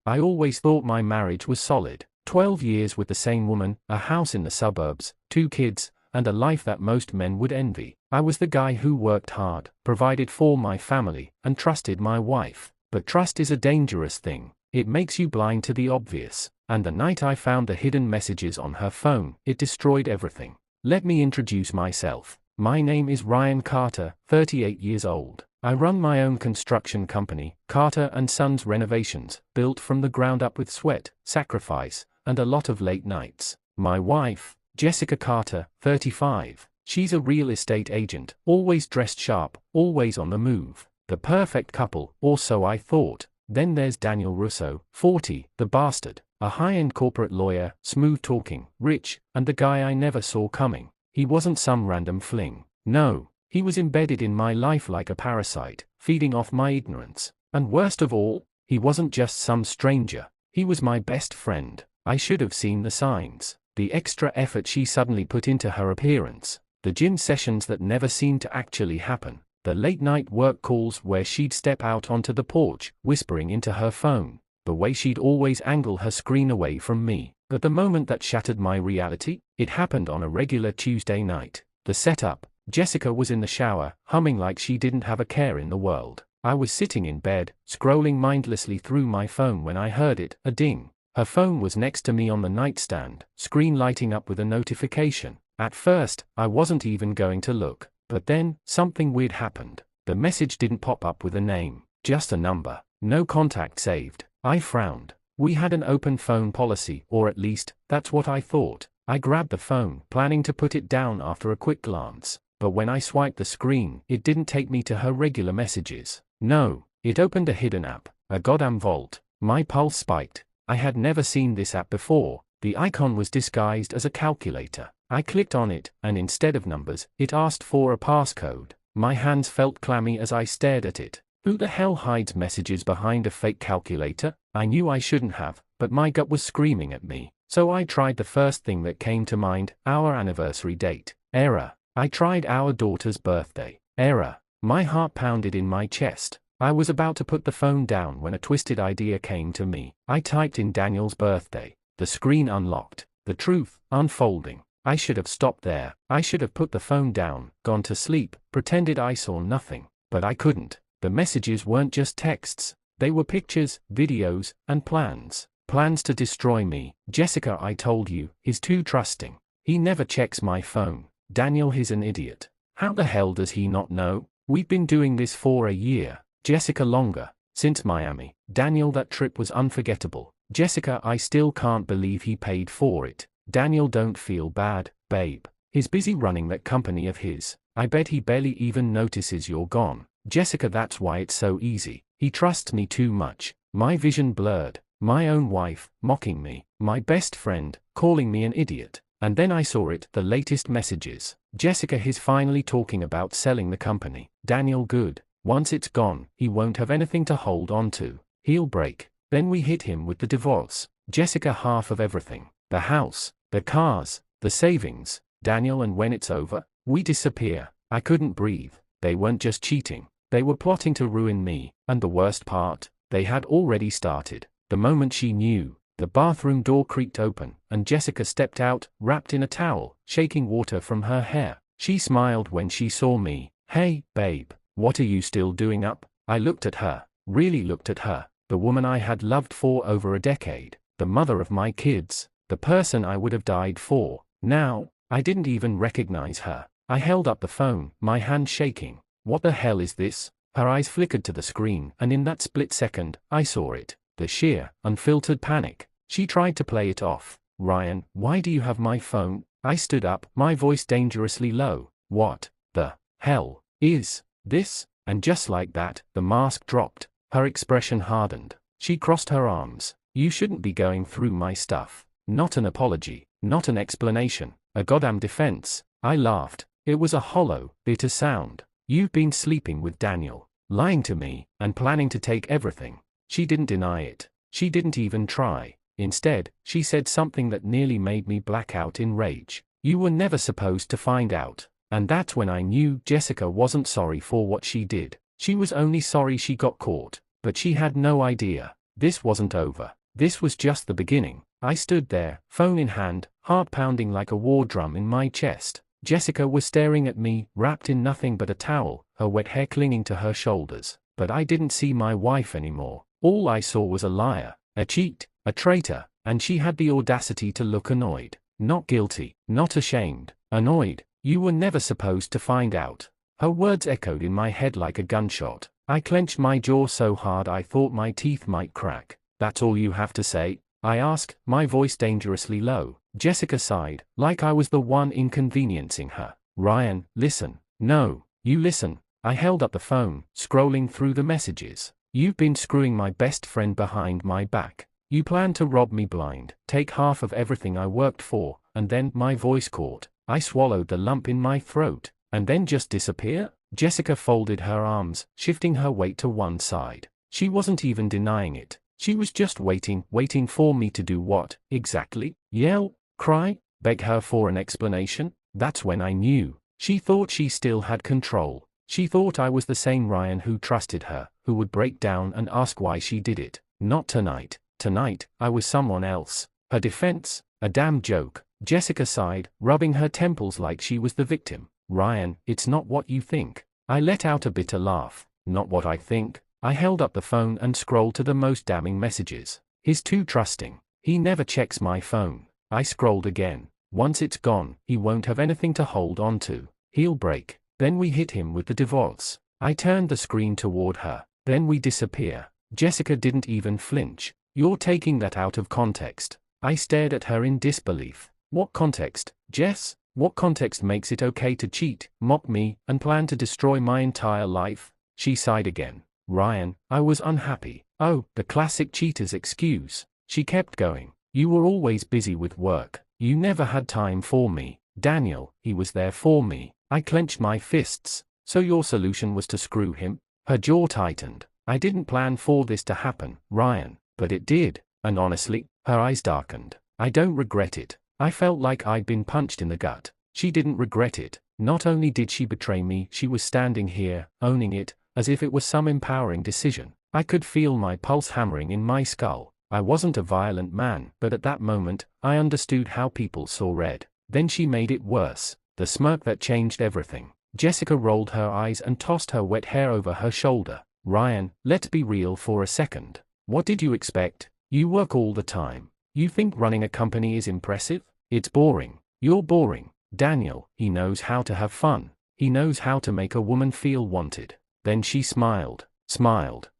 I always thought my marriage was solid. 12 years with the same woman, a house in the suburbs, 2 kids, and a life that most men would envy. I was the guy who worked hard, provided for my family, and trusted my wife. But trust is a dangerous thing. It makes you blind to the obvious. And the night I found the hidden messages on her phone, it destroyed everything. Let me introduce myself. My name is Ryan Carter, 38 years old. I run my own construction company, Carter & Sons Renovations, built from the ground up with sweat, sacrifice, and a lot of late nights. My wife, Jessica Carter, 35. She's a real estate agent, always dressed sharp, always on the move. The perfect couple, or so I thought. Then there's Daniel Russo, 40, the bastard. A high-end corporate lawyer, smooth-talking, rich, and the guy I never saw coming. He wasn't some random fling. No, he was embedded in my life like a parasite, feeding off my ignorance. And worst of all, he wasn't just some stranger. He was my best friend. I should have seen the signs. The extra effort she suddenly put into her appearance. The gym sessions that never seemed to actually happen. The late-night work calls where she'd step out onto the porch, whispering into her phone. The way she'd always angle her screen away from me. But the moment that shattered my reality, it happened on a regular Tuesday night. The setup: Jessica was in the shower, humming like she didn't have a care in the world. I was sitting in bed, scrolling mindlessly through my phone when I heard it, a ding. Her phone was next to me on the nightstand, screen lighting up with a notification. At first, I wasn't even going to look. But then, something weird happened. The message didn't pop up with a name, just a number. No contact saved. I frowned. We had an open phone policy, or at least, that's what I thought. I grabbed the phone, planning to put it down after a quick glance. But when I swiped the screen, it didn't take me to her regular messages. No, it opened a hidden app, a goddamn vault. My pulse spiked. I had never seen this app before. The icon was disguised as a calculator. I clicked on it, and instead of numbers, it asked for a passcode. My hands felt clammy as I stared at it. Who the hell hides messages behind a fake calculator? I knew I shouldn't have, but my gut was screaming at me. So I tried the first thing that came to mind, our anniversary date. Error. I tried our daughter's birthday. Error. My heart pounded in my chest. I was about to put the phone down when a twisted idea came to me. I typed in Daniel's birthday. The screen unlocked. The truth, unfolding. I should have stopped there. I should have put the phone down, gone to sleep, pretended I saw nothing. But I couldn't. The messages weren't just texts. They were pictures, videos, and plans. Plans to destroy me. Jessica, I told you, is too trusting. He never checks my phone. Daniel, he's an idiot. How the hell does he not know? We've been doing this for a year. Jessica, longer. Since Miami. Daniel, that trip was unforgettable. Jessica, I still can't believe he paid for it. Daniel, don't feel bad, babe. He's busy running that company of his. I bet he barely even notices you're gone. Jessica, that's why it's so easy. He trusts me too much. My vision blurred. My own wife, mocking me. My best friend, calling me an idiot. And then I saw it, the latest messages. Jessica, he's finally talking about selling the company. Daniel, good. Once it's gone, he won't have anything to hold on to. He'll break. Then we hit him with the divorce. Jessica, half of everything. The house, the cars, the savings. Daniel, and when it's over, we disappear. I couldn't breathe. They weren't just cheating. They were plotting to ruin me. And the worst part, they had already started. The moment she knew, the bathroom door creaked open, and Jessica stepped out, wrapped in a towel, shaking water from her hair. She smiled when she saw me. Hey, babe, what are you still doing up? I looked at her, really looked at her, the woman I had loved for over a decade, the mother of my kids, the person I would have died for. Now, I didn't even recognize her. I held up the phone, my hand shaking. What the hell is this? Her eyes flickered to the screen, and in that split second, I saw it. The sheer, unfiltered panic. She tried to play it off. Ryan, why do you have my phone? I stood up, my voice dangerously low. What the hell is this? And just like that, the mask dropped. Her expression hardened. She crossed her arms. You shouldn't be going through my stuff. Not an apology, not an explanation, a goddamn defense. I laughed. It was a hollow, bitter sound. You've been sleeping with Daniel, lying to me, and planning to take everything. She didn't deny it. She didn't even try. Instead, she said something that nearly made me black out in rage. You were never supposed to find out. And that's when I knew Jessica wasn't sorry for what she did. She was only sorry she got caught. But she had no idea. This wasn't over. This was just the beginning. I stood there, phone in hand, heart pounding like a war drum in my chest. Jessica was staring at me, wrapped in nothing but a towel, her wet hair clinging to her shoulders. But I didn't see my wife anymore. All I saw was a liar, a cheat, a traitor, and she had the audacity to look annoyed. Not guilty, not ashamed, annoyed. You were never supposed to find out. Her words echoed in my head like a gunshot. I clenched my jaw so hard I thought my teeth might crack. That's all you have to say? I asked, my voice dangerously low. Jessica sighed, like I was the one inconveniencing her. Ryan, listen. No, you listen. I held up the phone, scrolling through the messages. You've been screwing my best friend behind my back. You plan to rob me blind, take half of everything I worked for, and then my voice caught. I swallowed the lump in my throat, and then just disappear? Jessica folded her arms, shifting her weight to one side. She wasn't even denying it. She was just waiting for me to do what, exactly? Yell? Cry? Beg her for an explanation? That's when I knew. She thought she still had control. She thought I was the same Ryan who trusted her, who would break down and ask why she did it. Not tonight. Tonight, I was someone else. Her defense? A damn joke. Jessica sighed, rubbing her temples like she was the victim. Ryan, it's not what you think. I let out a bitter laugh. Not what I think. I held up the phone and scrolled to the most damning messages. He's too trusting. He never checks my phone. I scrolled again. Once it's gone, he won't have anything to hold on to. He'll break. Then we hit him with the divorce. I turned the screen toward her. Then we disappear. Jessica didn't even flinch. You're taking that out of context. I stared at her in disbelief. What context, Jess? What context makes it okay to cheat, mock me, and plan to destroy my entire life? She sighed again. Ryan, I was unhappy. Oh, the classic cheater's excuse. She kept going. You were always busy with work. You never had time for me. Daniel, he was there for me. I clenched my fists. So your solution was to screw him? Her jaw tightened. I didn't plan for this to happen, Ryan, but it did. And honestly, her eyes darkened. I don't regret it. I felt like I'd been punched in the gut. She didn't regret it. Not only did she betray me, she was standing here, owning it, as if it was some empowering decision. I could feel my pulse hammering in my skull. I wasn't a violent man, but at that moment, I understood how people saw red. Then she made it worse. The smirk that changed everything. Jessica rolled her eyes and tossed her wet hair over her shoulder. Ryan, let's be real for a second. What did you expect? You work all the time. You think running a company is impressive? It's boring. You're boring. Daniel, he knows how to have fun. He knows how to make a woman feel wanted. Then she smiled.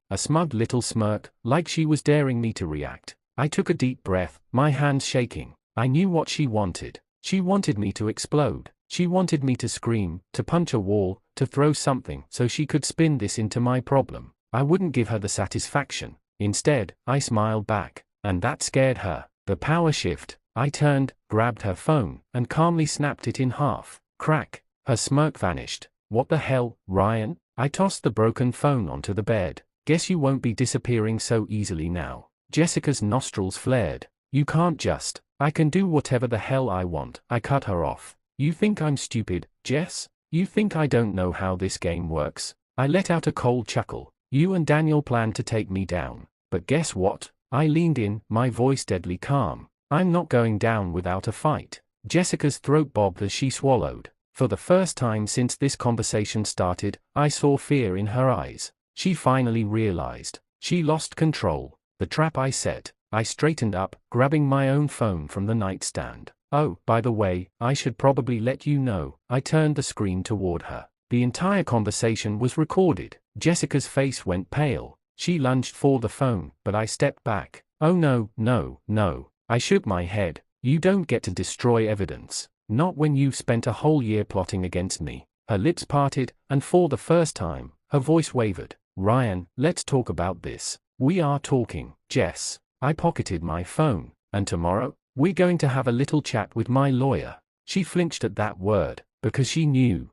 A smug little smirk, like she was daring me to react. I took a deep breath, my hands shaking. I knew what she wanted. She wanted me to explode. She wanted me to scream, to punch a wall, to throw something so she could spin this into my problem. I wouldn't give her the satisfaction. Instead, I smiled back, and that scared her. The power shift. I turned, grabbed her phone, and calmly snapped it in half. Crack. Her smirk vanished. What the hell, Ryan? I tossed the broken phone onto the bed. Guess you won't be disappearing so easily now. Jessica's nostrils flared. You can't just. I can do whatever the hell I want. I cut her off. You think I'm stupid, Jess? You think I don't know how this game works? I let out a cold chuckle. You and Daniel planned to take me down. But guess what? I leaned in, my voice deadly calm. I'm not going down without a fight. Jessica's throat bobbed as she swallowed. For the first time since this conversation started, I saw fear in her eyes. She finally realized. She lost control. The trap I set. I straightened up, grabbing my own phone from the nightstand. Oh, by the way, I should probably let you know. I turned the screen toward her. The entire conversation was recorded. Jessica's face went pale. She lunged for the phone, but I stepped back. Oh no, no, no. I shook my head. You don't get to destroy evidence. Not when you've spent a whole year plotting against me. Her lips parted, and for the first time, her voice wavered. Ryan, let's talk about this. We are talking, Jess. I pocketed my phone. And tomorrow, we're going to have a little chat with my lawyer. She flinched at that word, because she knew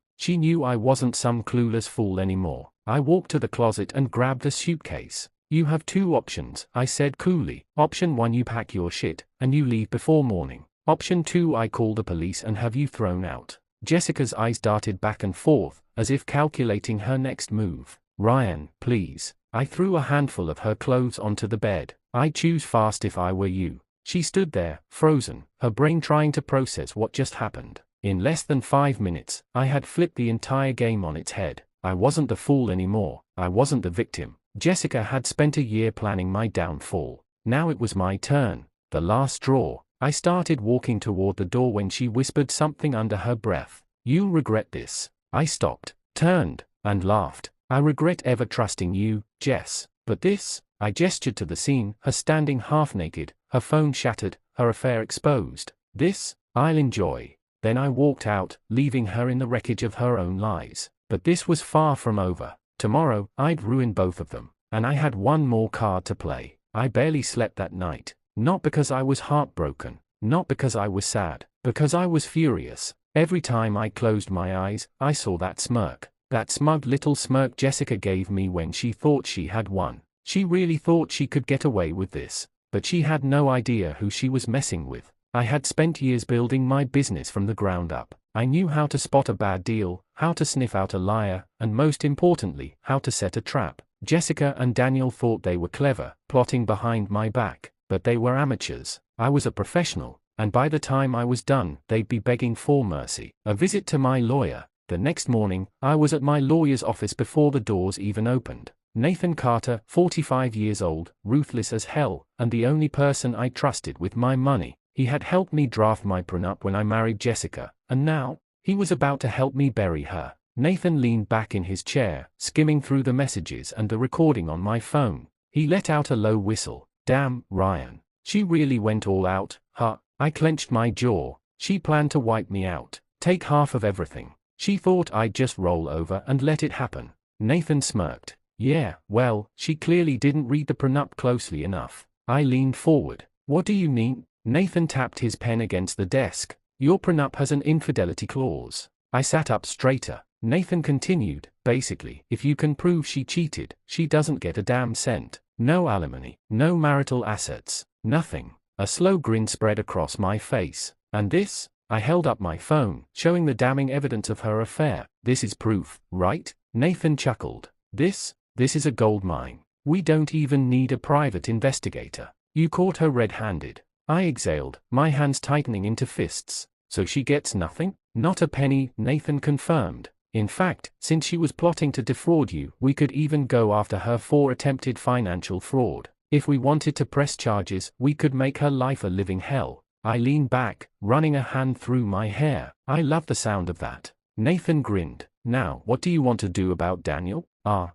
I wasn't some clueless fool anymore. I walked to the closet and grabbed a suitcase. You have two options, I said coolly. Option 1, you pack your shit, and you leave before morning. Option 2, I call the police and have you thrown out. Jessica's eyes darted back and forth, as if calculating her next move. Ryan, please. I threw a handful of her clothes onto the bed. I'd choose fast if I were you. She stood there, frozen, her brain trying to process what just happened. In less than 5 minutes, I had flipped the entire game on its head. I wasn't the fool anymore. I wasn't the victim. Jessica had spent a year planning my downfall. Now it was my turn. The last straw. I started walking toward the door when she whispered something under her breath. "You'll regret this." I stopped, turned, and laughed. "I regret ever trusting you, Jess. But this," I gestured to the scene, her standing half naked, her phone shattered, her affair exposed. "This, I'll enjoy." Then I walked out, leaving her in the wreckage of her own lies. But this was far from over. Tomorrow, I'd ruin both of them. And I had one more card to play. I barely slept that night. Not because I was heartbroken. Not because I was sad. Because I was furious. Every time I closed my eyes, I saw that smirk. That smug little smirk Jessica gave me when she thought she had won. She really thought she could get away with this. But she had no idea who she was messing with. I had spent years building my business from the ground up. I knew how to spot a bad deal, how to sniff out a liar, and most importantly, how to set a trap. Jessica and Daniel thought they were clever, plotting behind my back, but they were amateurs. I was a professional, and by the time I was done, they'd be begging for mercy. A visit to my lawyer. The next morning, I was at my lawyer's office before the doors even opened. Nathan Carter, 45 years old, ruthless as hell, and the only person I trusted with my money. He had helped me draft my prenup when I married Jessica, and now, he was about to help me bury her. Nathan leaned back in his chair, skimming through the messages and the recording on my phone. He let out a low whistle. "Damn, Ryan. She really went all out, huh?" I clenched my jaw. She planned to wipe me out, take half of everything. She thought I'd just roll over and let it happen. Nathan smirked. "Yeah, well, she clearly didn't read the prenup closely enough." I leaned forward. "What do you mean?" Nathan tapped his pen against the desk. "Your prenup has an infidelity clause." I sat up straighter. Nathan continued, "Basically, if you can prove she cheated, she doesn't get a damn cent. No alimony, no marital assets, nothing." A slow grin spread across my face. "And this?" I held up my phone, showing the damning evidence of her affair. "This is proof, right?" Nathan chuckled. This is a gold mine. We don't even need a private investigator. You caught her red-handed." I exhaled, my hands tightening into fists. "So she gets nothing?" "Not a penny," Nathan confirmed. "In fact, since she was plotting to defraud you, we could even go after her for attempted financial fraud. If we wanted to press charges, we could make her life a living hell." I leaned back, running a hand through my hair. "I love the sound of that." Nathan grinned. "Now, what do you want to do about Daniel?"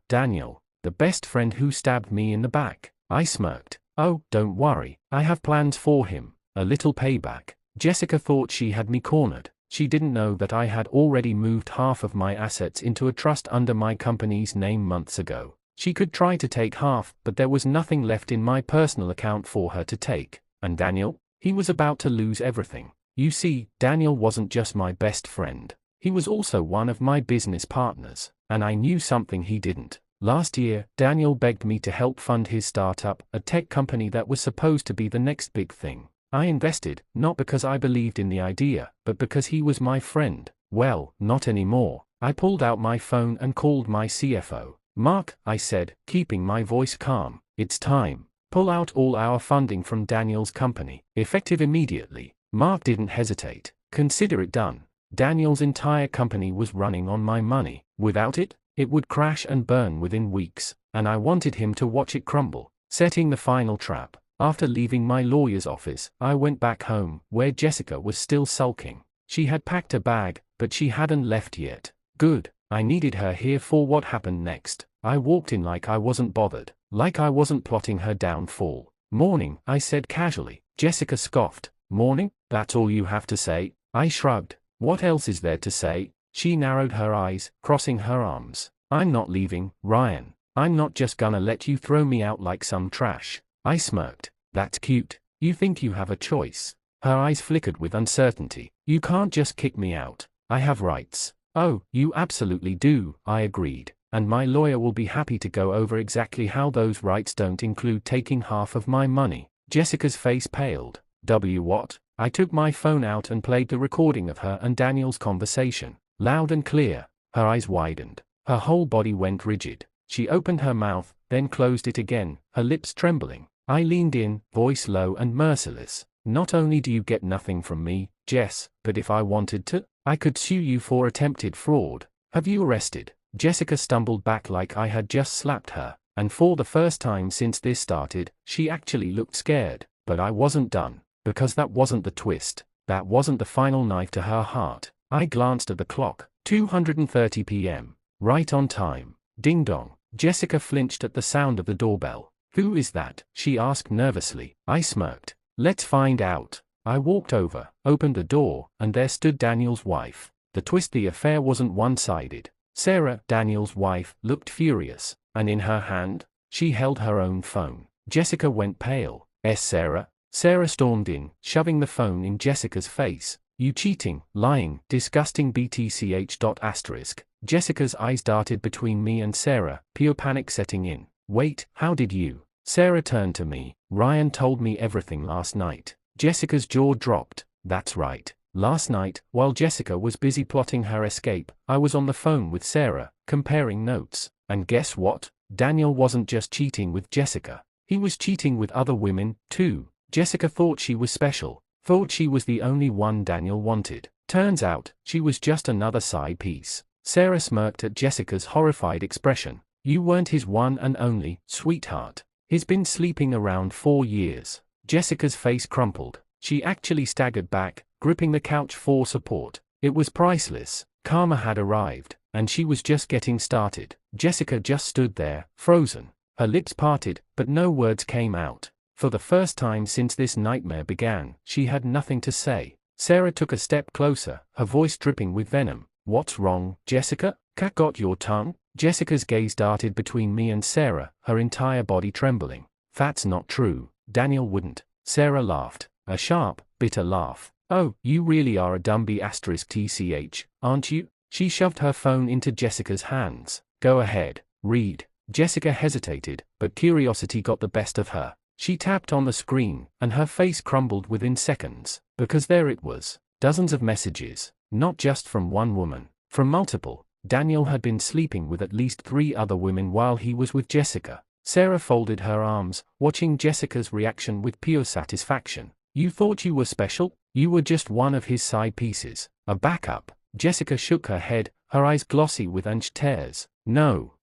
Daniel. The best friend who stabbed me in the back." I smirked. "Oh, don't worry, I have plans for him. A little payback." Jessica thought she had me cornered. She didn't know that I had already moved half of my assets into a trust under my company's name months ago. She could try to take half, but there was nothing left in my personal account for her to take. And Daniel? He was about to lose everything. You see, Daniel wasn't just my best friend. He was also one of my business partners, and I knew something he didn't. Last year, Daniel begged me to help fund his startup, a tech company that was supposed to be the next big thing. I invested, not because I believed in the idea, but because he was my friend. Well, not anymore. I pulled out my phone and called my CFO. "Mark," I said, keeping my voice calm, "it's time. Pull out all our funding from Daniel's company, effective immediately." Mark didn't hesitate. "Consider it done." Daniel's entire company was running on my money. Without it, it would crash and burn within weeks, and I wanted him to watch it crumble. Setting the final trap. After leaving my lawyer's office, I went back home, where Jessica was still sulking. She had packed a bag, but she hadn't left yet. Good. I needed her here for what happened next. I walked in like I wasn't bothered, like I wasn't plotting her downfall. "Morning," I said casually. Jessica scoffed. "Morning? That's all you have to say?" I shrugged. "What else is there to say?" She narrowed her eyes, crossing her arms. "I'm not leaving, Ryan. I'm not just gonna let you throw me out like some trash." I smirked. "That's cute. You think you have a choice." Her eyes flickered with uncertainty. "You can't just kick me out. I have rights." "Oh, you absolutely do," I agreed. "And my lawyer will be happy to go over exactly how those rights don't include taking half of my money." Jessica's face paled. What? I took my phone out and played the recording of her and Daniel's conversation. Loud and clear. Her eyes widened. Her whole body went rigid. She opened her mouth, then closed it again, her lips trembling. I leaned in, voice low and merciless. Not only do you get nothing from me, Jess, but if I wanted to, I could sue you for attempted fraud. Have you arrested? Jessica stumbled back like I had just slapped her, and for the first time since this started, she actually looked scared. But I wasn't done, because that wasn't the twist. That wasn't the final knife to her heart. I glanced at the clock, 2:30 p.m. Right on time. Ding dong. Jessica flinched at the sound of the doorbell. Who is that? She asked nervously. I smirked. Let's find out. I walked over, opened the door, and there stood Daniel's wife. The twist: the affair wasn't one-sided. Sarah, Daniel's wife, looked furious, and in her hand, she held her own phone. Jessica went pale. Sarah? Sarah stormed in, shoving the phone in Jessica's face. You cheating, lying, disgusting BTCH. Jessica's eyes darted between me and Sarah, pure panic setting in. Wait, how did you? Sarah turned to me. Ryan told me everything last night. Jessica's jaw dropped. That's right. Last night, while Jessica was busy plotting her escape, I was on the phone with Sarah, comparing notes. And guess what? Daniel wasn't just cheating with Jessica. He was cheating with other women, too. Jessica thought she was special, thought she was the only one Daniel wanted. Turns out, she was just another side piece. Sarah smirked at Jessica's horrified expression. You weren't his one and only, sweetheart. He's been sleeping around 4 years. Jessica's face crumpled. She actually staggered back, gripping the couch for support. It was priceless. Karma had arrived, and she was just getting started. Jessica just stood there, frozen. Her lips parted, but no words came out. For the first time since this nightmare began, she had nothing to say. Sarah took a step closer, her voice dripping with venom. What's wrong, Jessica? Cat got your tongue? Jessica's gaze darted between me and Sarah, her entire body trembling. That's not true. Daniel wouldn't. Sarah laughed. A sharp, bitter laugh. Oh, you really are a dumby *TCH, aren't you? She shoved her phone into Jessica's hands. Go ahead, read. Jessica hesitated, but curiosity got the best of her. She tapped on the screen, and her face crumbled within seconds, because there it was. Dozens of messages, not just from one woman, from multiple. Daniel had been sleeping with at least 3 other women while he was with Jessica. Sarah folded her arms, watching Jessica's reaction with pure satisfaction. You thought you were special? You were just one of his side pieces, a backup. Jessica shook her head, her eyes glossy with angst tears. No,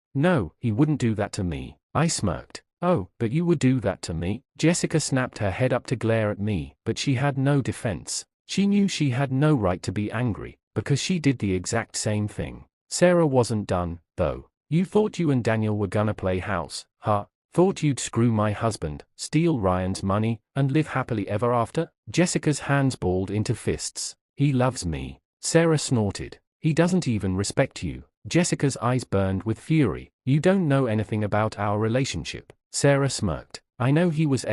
he wouldn't do that to me. I smirked. Oh, but you would do that to me? Jessica snapped her head up to glare at me, but she had no defense. She knew she had no right to be angry, because she did the exact same thing. Sarah wasn't done, though. You thought you and Daniel were gonna play house, huh? Thought you'd screw my husband, steal Ryan's money, and live happily ever after? Jessica's hands balled into fists. He loves me. Sarah snorted. He doesn't even respect you. Jessica's eyes burned with fury. You don't know anything about our relationship. Sarah smirked. I know he was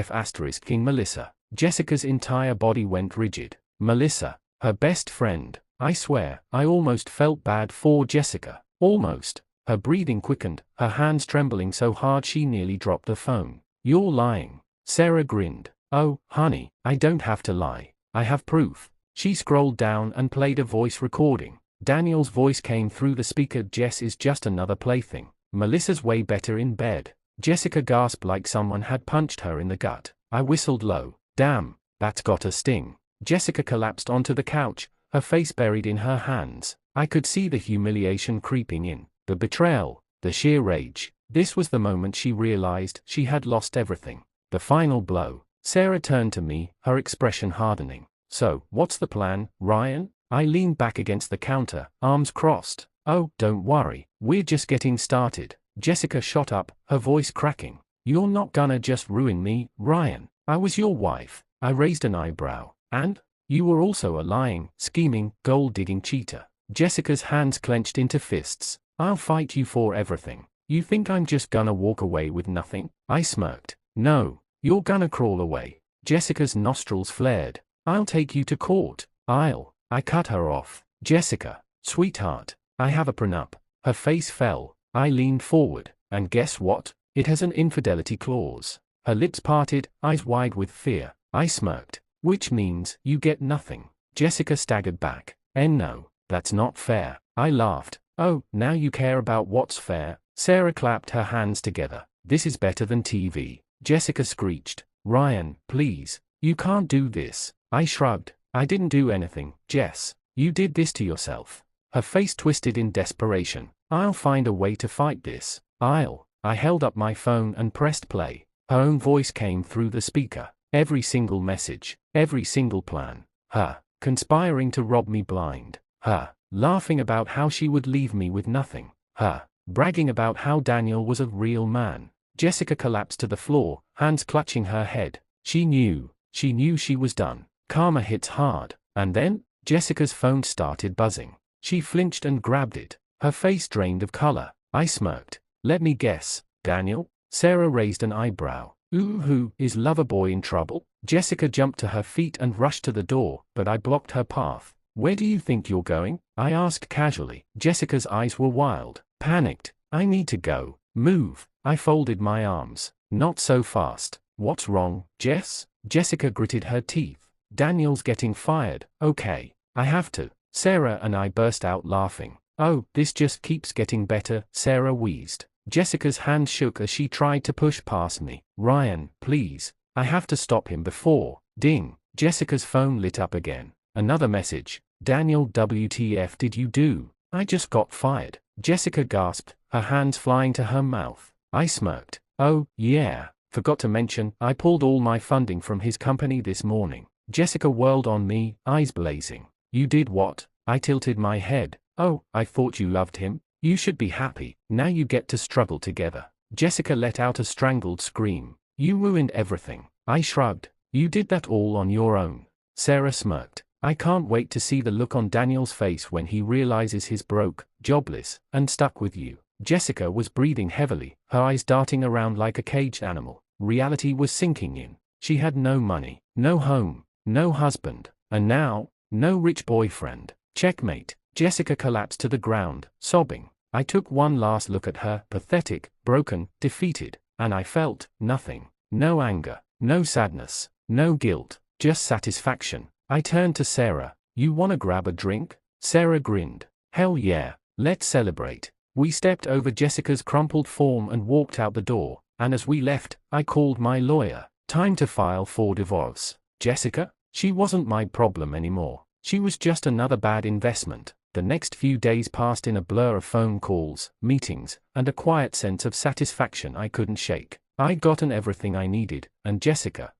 King Melissa. Jessica's entire body went rigid. Melissa, her best friend. I swear, I almost felt bad for Jessica. Almost. Her breathing quickened, her hands trembling so hard she nearly dropped the phone. You're lying. Sarah grinned. Oh, honey, I don't have to lie. I have proof. She scrolled down and played a voice recording. Daniel's voice came through the speaker. Jess is just another plaything. Melissa's way better in bed. Jessica gasped like someone had punched her in the gut. I whistled low. Damn, that's got a sting. Jessica collapsed onto the couch, her face buried in her hands. I could see the humiliation creeping in, the betrayal, the sheer rage. This was the moment she realized she had lost everything. The final blow. Sarah turned to me, her expression hardening. So, what's the plan, Ryan? I leaned back against the counter, arms crossed. Oh, don't worry, we're just getting started. Jessica shot up, her voice cracking. You're not gonna just ruin me, Ryan. I was your wife. I raised an eyebrow. And? You were also a lying, scheming, gold-digging cheater. Jessica's hands clenched into fists. I'll fight you for everything. You think I'm just gonna walk away with nothing? I smirked. No, you're gonna crawl away. Jessica's nostrils flared. I'll take you to court. I cut her off. Jessica, sweetheart, I have a prenup. Her face fell. I leaned forward, and guess what? It has an infidelity clause. Her lips parted, eyes wide with fear. I smirked. Which means, you get nothing. Jessica staggered back. No, that's not fair. I laughed. Oh, now you care about what's fair? Sarah clapped her hands together. This is better than TV. Jessica screeched. Ryan, please. You can't do this. I shrugged. I didn't do anything, Jess. You did this to yourself. Her face twisted in desperation. I'll find a way to fight this. I held up my phone and pressed play. Her own voice came through the speaker. Every single message, every single plan. Her conspiring to rob me blind. Her laughing about how she would leave me with nothing. Her bragging about how Daniel was a real man. Jessica collapsed to the floor, hands clutching her head. She knew she was done. Karma hits hard. And then, Jessica's phone started buzzing. She flinched and grabbed it. Her face drained of color. I smirked. Let me guess, Daniel? Sarah raised an eyebrow. Ooh, is Loverboy in trouble? Jessica jumped to her feet and rushed to the door, but I blocked her path. Where do you think you're going? I asked casually. Jessica's eyes were wild. Panicked. I need to go. Move. I folded my arms. Not so fast. What's wrong, Jess? Jessica gritted her teeth. Daniel's getting fired. Okay. I have to. Sarah and I burst out laughing. Oh, this just keeps getting better, Sarah wheezed. Jessica's hand shook as she tried to push past me. Ryan, please. I have to stop him before. Ding. Jessica's phone lit up again. Another message. Daniel, WTF did you do? I just got fired. Jessica gasped, her hands flying to her mouth. I smirked. Oh, yeah. Forgot to mention, I pulled all my funding from his company this morning. Jessica whirled on me, eyes blazing. You did what? I tilted my head. Oh, I thought you loved him. You should be happy. Now you get to struggle together. Jessica let out a strangled scream. You ruined everything. I shrugged. You did that all on your own. Sarah smirked. I can't wait to see the look on Daniel's face when he realizes he's broke, jobless, and stuck with you. Jessica was breathing heavily, her eyes darting around like a caged animal. Reality was sinking in. She had no money, no home, no husband, and now, no rich boyfriend. Checkmate. Jessica collapsed to the ground, sobbing. I took one last look at her, pathetic, broken, defeated, and I felt nothing. No anger, no sadness, no guilt, just satisfaction. I turned to Sarah. You wanna grab a drink? Sarah grinned. Hell yeah, let's celebrate. We stepped over Jessica's crumpled form and walked out the door, and as we left, I called my lawyer. Time to file for divorce. Jessica? She wasn't my problem anymore. She was just another bad investment. The next few days passed in a blur of phone calls, meetings, and a quiet sense of satisfaction I couldn't shake. I'd gotten everything I needed, and Jessica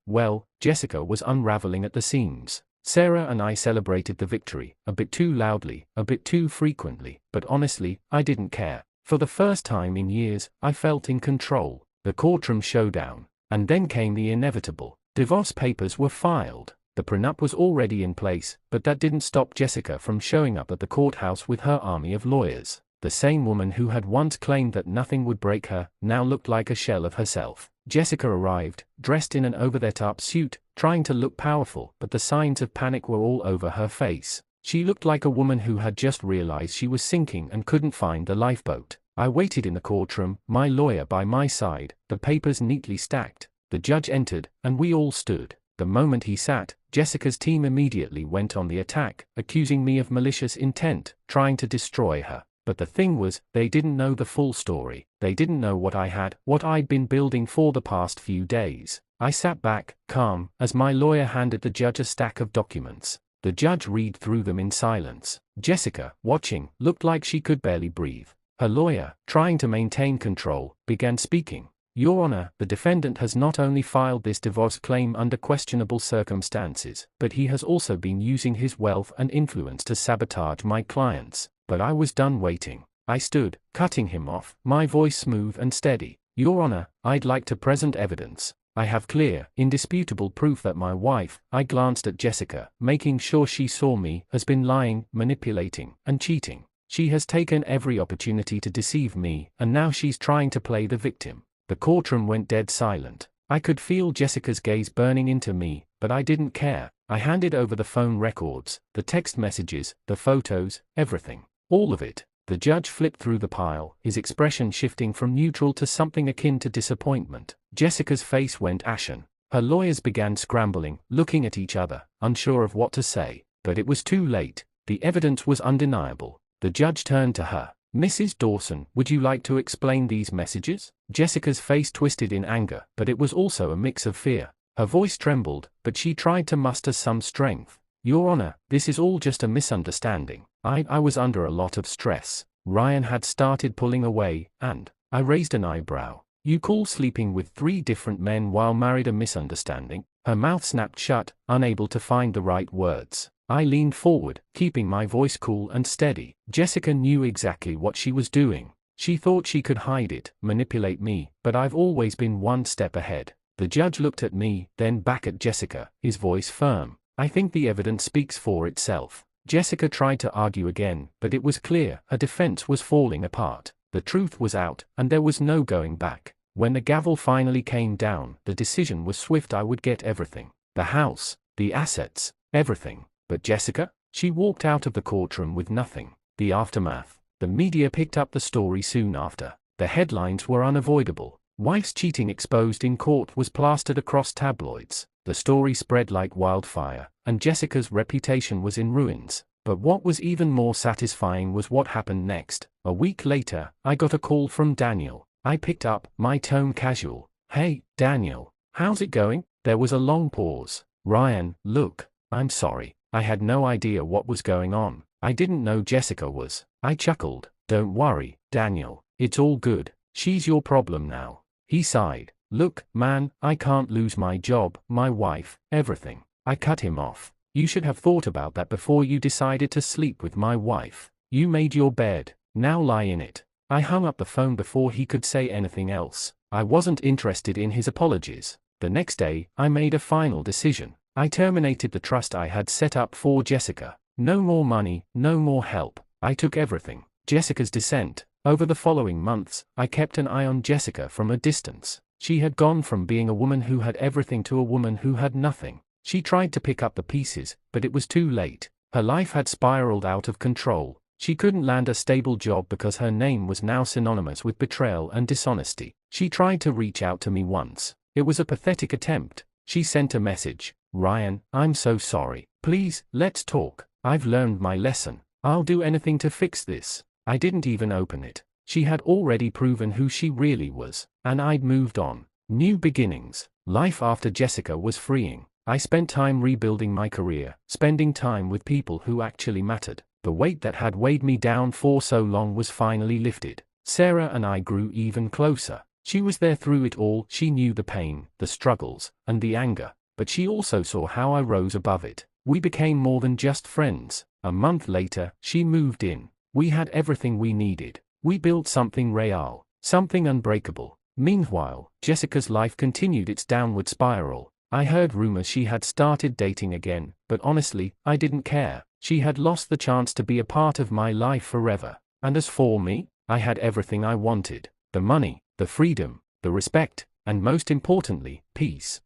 was unraveling at the seams. Sarah and I celebrated the victory, a bit too loudly, a bit too frequently, but honestly, I didn't care. For the first time in years, I felt in control. The courtroom showdown. And then came the inevitable. Divorce papers were filed. The prenup was already in place, but that didn't stop Jessica from showing up at the courthouse with her army of lawyers. The same woman who had once claimed that nothing would break her, now looked like a shell of herself. Jessica arrived, dressed in an over-the-top suit, trying to look powerful, but the signs of panic were all over her face. She looked like a woman who had just realized she was sinking and couldn't find the lifeboat. I waited in the courtroom, my lawyer by my side, the papers neatly stacked. The judge entered, and we all stood. The moment he sat, Jessica's team immediately went on the attack, accusing me of malicious intent, trying to destroy her. But the thing was, they didn't know the full story. They didn't know what I'd been building for the past few days. I sat back, calm, as my lawyer handed the judge a stack of documents. The judge read through them in silence. Jessica, watching, looked like she could barely breathe. Her lawyer, trying to maintain control, began speaking. Your Honor, the defendant has not only filed this divorce claim under questionable circumstances, but he has also been using his wealth and influence to sabotage my clients. But I was done waiting. I stood, cutting him off, my voice smooth and steady. Your Honor, I'd like to present evidence. I have clear, indisputable proof that my wife, I glanced at Jessica, making sure she saw me, has been lying, manipulating, and cheating. She has taken every opportunity to deceive me, and now she's trying to play the victim. The courtroom went dead silent. I could feel Jessica's gaze burning into me, but I didn't care. I handed over the phone records, the text messages, the photos, everything. All of it. The judge flipped through the pile, his expression shifting from neutral to something akin to disappointment. Jessica's face went ashen. Her lawyers began scrambling, looking at each other, unsure of what to say. But it was too late. The evidence was undeniable. The judge turned to her. Mrs. Dawson, would you like to explain these messages? Jessica's face twisted in anger, but it was also a mix of fear. Her voice trembled, but she tried to muster some strength. Your Honor, this is all just a misunderstanding. I was under a lot of stress. Ryan had started pulling away, and I raised an eyebrow. You call sleeping with 3 different men while married a misunderstanding? Her mouth snapped shut, unable to find the right words. I leaned forward, keeping my voice cool and steady. Jessica knew exactly what she was doing. She thought she could hide it, manipulate me, but I've always been one step ahead. The judge looked at me, then back at Jessica, his voice firm. I think the evidence speaks for itself. Jessica tried to argue again, but it was clear her defense was falling apart. The truth was out, and there was no going back. When the gavel finally came down, the decision was swift. I would get everything. The house, the assets, everything. But Jessica? She walked out of the courtroom with nothing. The aftermath. The media picked up the story soon after. The headlines were unavoidable. Wife's cheating exposed in court was plastered across tabloids. The story spread like wildfire, and Jessica's reputation was in ruins. But what was even more satisfying was what happened next. A week later, I got a call from Daniel. I picked up, my tone casual. Hey, Daniel, how's it going? There was a long pause. Ryan, look, I'm sorry. I had no idea what was going on. I didn't know Jessica was. I chuckled. Don't worry, Daniel. It's all good. She's your problem now. He sighed. Look, man, I can't lose my job, my wife, everything. I cut him off. You should have thought about that before you decided to sleep with my wife. You made your bed. Now lie in it. I hung up the phone before he could say anything else. I wasn't interested in his apologies. The next day, I made a final decision. I terminated the trust I had set up for Jessica. No more money, no more help. I took everything. Jessica's descent. Over the following months, I kept an eye on Jessica from a distance. She had gone from being a woman who had everything to a woman who had nothing. She tried to pick up the pieces, but it was too late. Her life had spiraled out of control. She couldn't land a stable job because her name was now synonymous with betrayal and dishonesty. She tried to reach out to me once. It was a pathetic attempt. She sent a message. Ryan, I'm so sorry. Please, let's talk. I've learned my lesson. I'll do anything to fix this. I didn't even open it. She had already proven who she really was, and I'd moved on. New beginnings. Life after Jessica was freeing. I spent time rebuilding my career, spending time with people who actually mattered. The weight that had weighed me down for so long was finally lifted. Sarah and I grew even closer. She was there through it all. She knew the pain, the struggles, and the anger, but she also saw how I rose above it. We became more than just friends. A month later, she moved in. We had everything we needed. We built something real, something unbreakable. Meanwhile, Jessica's life continued its downward spiral. I heard rumors she had started dating again, but honestly, I didn't care. She had lost the chance to be a part of my life forever. And as for me, I had everything I wanted. The money, the freedom, the respect, and most importantly, peace.